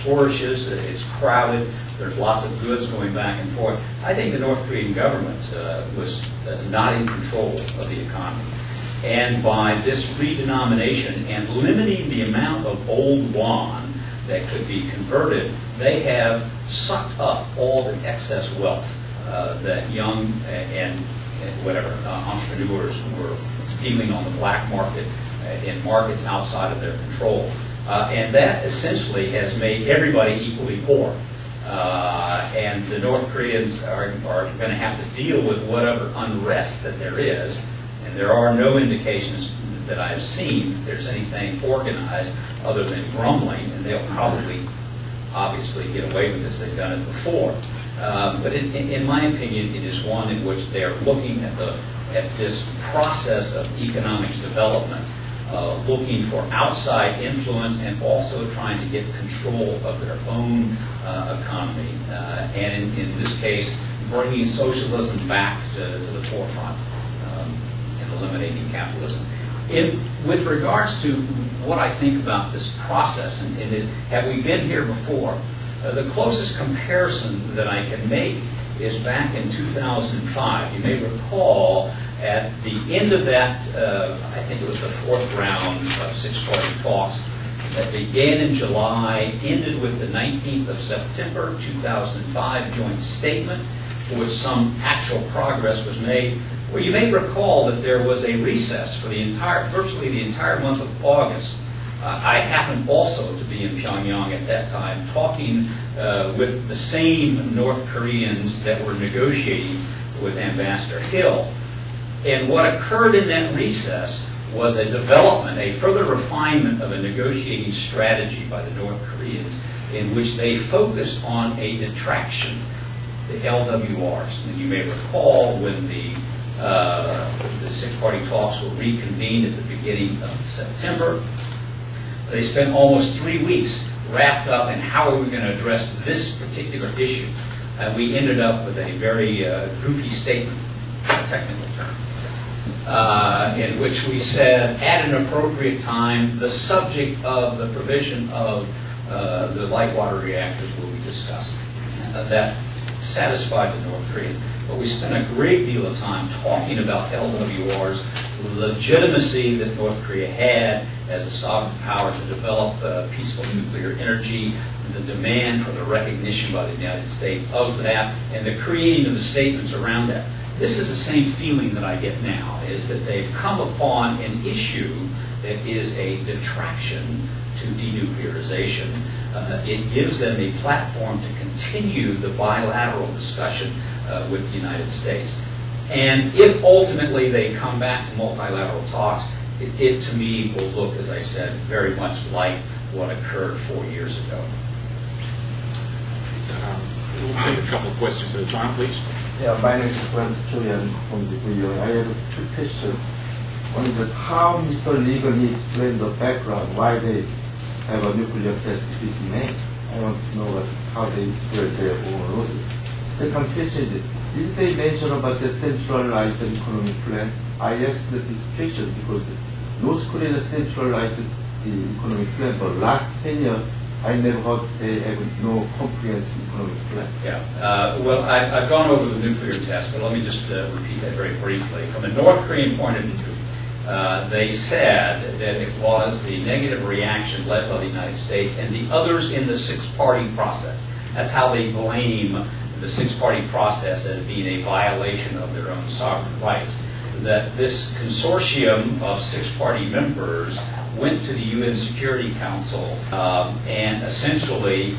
flourishes, it's crowded, there's lots of goods going back and forth. I think the North Korean government was not in control of the economy. And by this redenomination and limiting the amount of old won that could be converted, they have sucked up all the excess wealth that young and whatever entrepreneurs were dealing on the black market in markets outside of their control. And that essentially has made everybody equally poor. And the North Koreans are going to have to deal with whatever unrest that there is. And there are no indications that I've seen that there's anything organized other than grumbling, and they'll probably, obviously, get away with this. They've done it before. But in my opinion, it is one in which they're looking at this process of economic development, looking for outside influence and also trying to get control of their own economy. And in this case, bringing socialism back to the forefront and eliminating capitalism. With regards to what I think about this process, and have we been here before? The closest comparison that I can make is back in 2005. You may recall at the end of that, I think it was the fourth round of six-party talks that began in July, ended with the 19th of September 2005 joint statement, for which some actual progress was made. Well, you may recall that there was a recess for virtually the entire month of August. I happened also to be in Pyongyang at that time, talking with the same North Koreans that were negotiating with Ambassador Hill. And what occurred in that recess was a development, a further refinement of a negotiating strategy by the North Koreans, in which they focused on a detraction, the LWRs. And you may recall when the six-party talks were reconvened at the beginning of September. They spent almost 3 weeks wrapped up in how are we going to address this particular issue. And we ended up with a very goofy statement, a technical term, in which we said, at an appropriate time, the subject of the provision of the light water reactors will be discussed. That satisfied the North Koreans. But we spent a great deal of time talking about LWRs, the legitimacy that North Korea had as a sovereign power to develop peaceful nuclear energy, the demand for the recognition by the United States of that, and the creating of the statements around that. This is the same feeling that I get now, is that they've come upon an issue that is a detraction to denuclearization. It gives them a platform to continue the bilateral discussion with the United States. And if ultimately they come back to multilateral talks, it to me will look, as I said, very much like what occurred 4 years ago. We'll take a couple of questions at a time, please. Yeah, my name is Pritchard from the DPRK. I have two questions. One is that how Mr. Lee can explain the background, why they have a nuclear test this May? I want to know how they explain their overload. Second question is, did they mention about the centralized economic plan? I asked this question because North Korea centralized the economic plan for the last 10 years. I never heard they have no comprehensive economic plan. Yeah, well, I've gone over the nuclear test, but let me just repeat that very briefly. From a North Korean point of view, they said that it was the negative reaction led by the United States and the others in the six-party process. That's how they blame the six-party process as being a violation of their own sovereign rights. That this consortium of six-party members went to the UN Security Council and essentially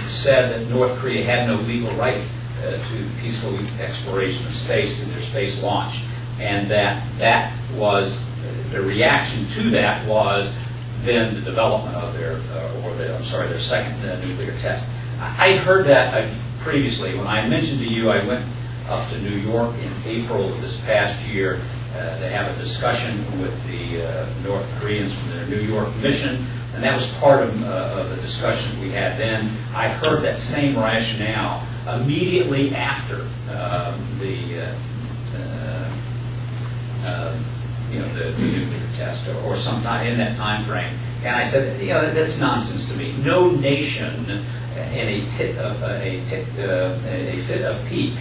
said that North Korea had no legal right to peaceful exploration of space through their space launch. And that was, the reaction to that was then the development of their second nuclear test. I'd heard that previously. When I mentioned to you, I went up to New York in April of this past year to have a discussion with the North Koreans from their New York mission, and that was part of the discussion we had then. I heard that same rationale immediately after the nuclear test, or sometime in that time frame. And I said, that's nonsense to me. No nation in a fit of pique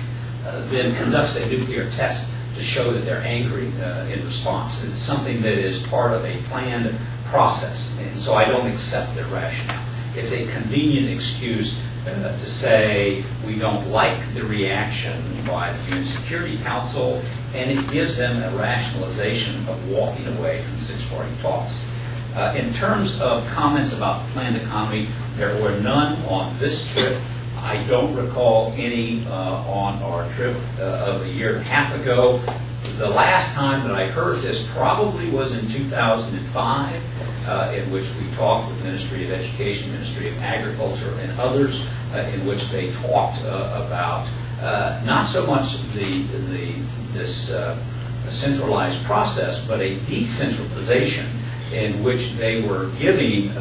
then conducts a nuclear test to show that they're angry in response. It's something that is part of a planned process, and so I don't accept their rationale. It's a convenient excuse to say we don't like the reaction by the UN Security Council, and it gives them a rationalization of walking away from six-party talks. In terms of comments about the planned economy, there were none on this trip. I don't recall any on our trip of a year and a half ago. The last time that I heard this probably was in 2005, in which we talked with the Ministry of Education, Ministry of Agriculture, and others, in which they talked about not so much this centralized process, but a decentralization in which they were giving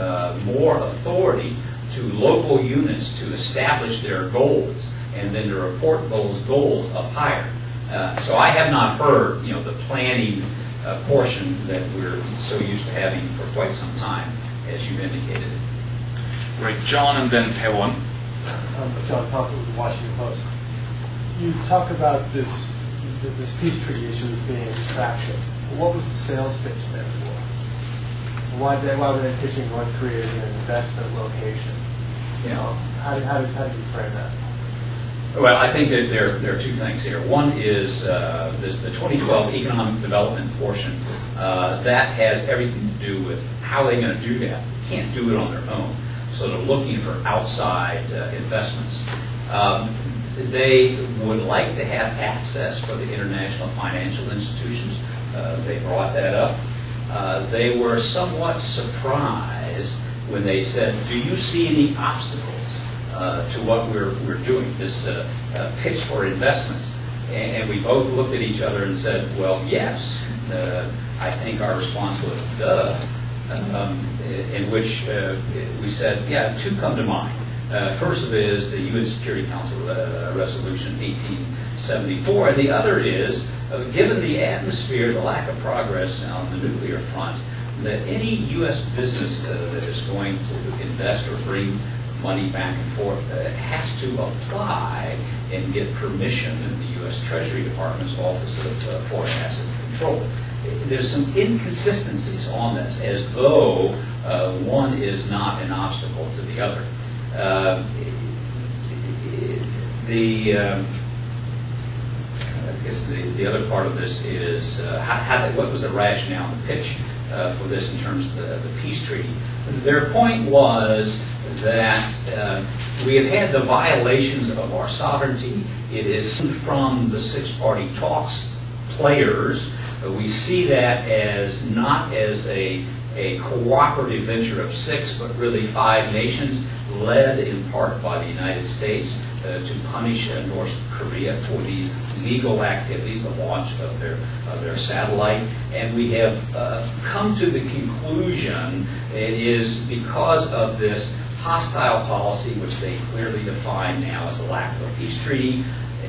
more authority to local units to establish their goals and then to report those goals up higher. So I have not heard, the planning portion that we're so used to having for quite some time, as you indicated. Right, John, and then Taiwan. John Comfort with the Washington Post. You talk about this peace treaty issue as being a distraction. What was the sales pitch there for? Why were they pitching North Korea as an investment location? How do you frame that? Well, I think that there are two things here. One is the 2012 economic development portion. That has everything to do with how they're going to do that. They can't do it on their own. So they're looking for outside investments. They would like to have access for the international financial institutions. They brought that up. They were somewhat surprised when they said, do you see any obstacles to what we're doing, this pitch for investments? And we both looked at each other and said, well, yes. I think our response was, duh, in which we said, yeah, two come to mind. First of it is the UN Security Council Resolution 1874, and the other is, given the atmosphere, the lack of progress on the nuclear front, that any U.S. business that is going to invest or bring money back and forth has to apply and get permission in the U.S. Treasury Department's Office of Foreign Asset Control. There's some inconsistencies on this, as though one is not an obstacle to the other. I guess the other part of this is what was the rationale and the pitch for this in terms of the peace treaty. Their point was that we have had the violations of our sovereignty. It is from the six-party talks players. We see that as not as a cooperative venture of six, but really 5 nations, led in part by the United States to punish North Korea for these legal activities, the launch of their satellite. And we have come to the conclusion it is because of this hostile policy, which they clearly define now as a lack of a peace treaty,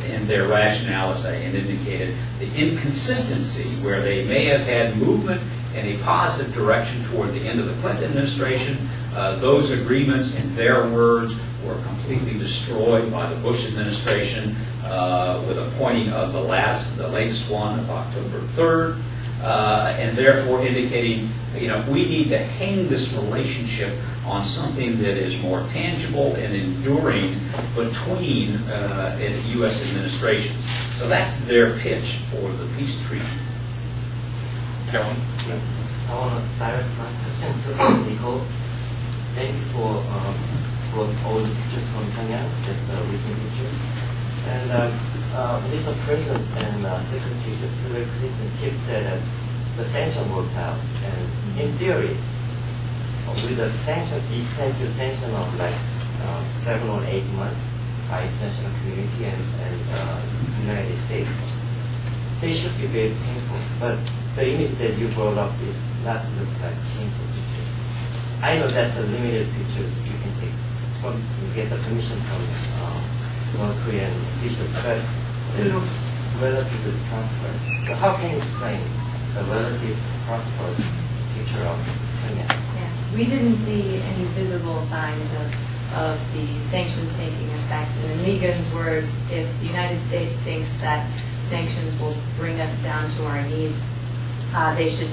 and their rationale, as I indicated, the inconsistency where they may have had movement in a positive direction toward the end of the Clinton administration. Those agreements, in their words, were completely destroyed by the Bush administration with appointing of the latest one of October 3rd, and therefore indicating, we need to hang this relationship on something that is more tangible and enduring between U.S. administrations. So that's their pitch for the peace treaty. Kevin? I want to direct my question to Nicole. Thank you for all the pictures from Pyongyang, just recent pictures. And Mr. President and Secretary Hillary Clinton keep said that the sanction worked out. And in theory, with the extensive sanction of 7 or 8 months by international community and the United States, they should be very painful. But the image that you brought up is not looks like painful picture. I know that's a limited picture you can take from you get the permission from North Korean officials, but it looks relatively prosperous. So how can you explain the relative prosperous picture of Pyongyang? we didn't see any visible signs of the sanctions taking effect. And in Ligon's words, if the United States thinks that sanctions will bring us down to our knees, they should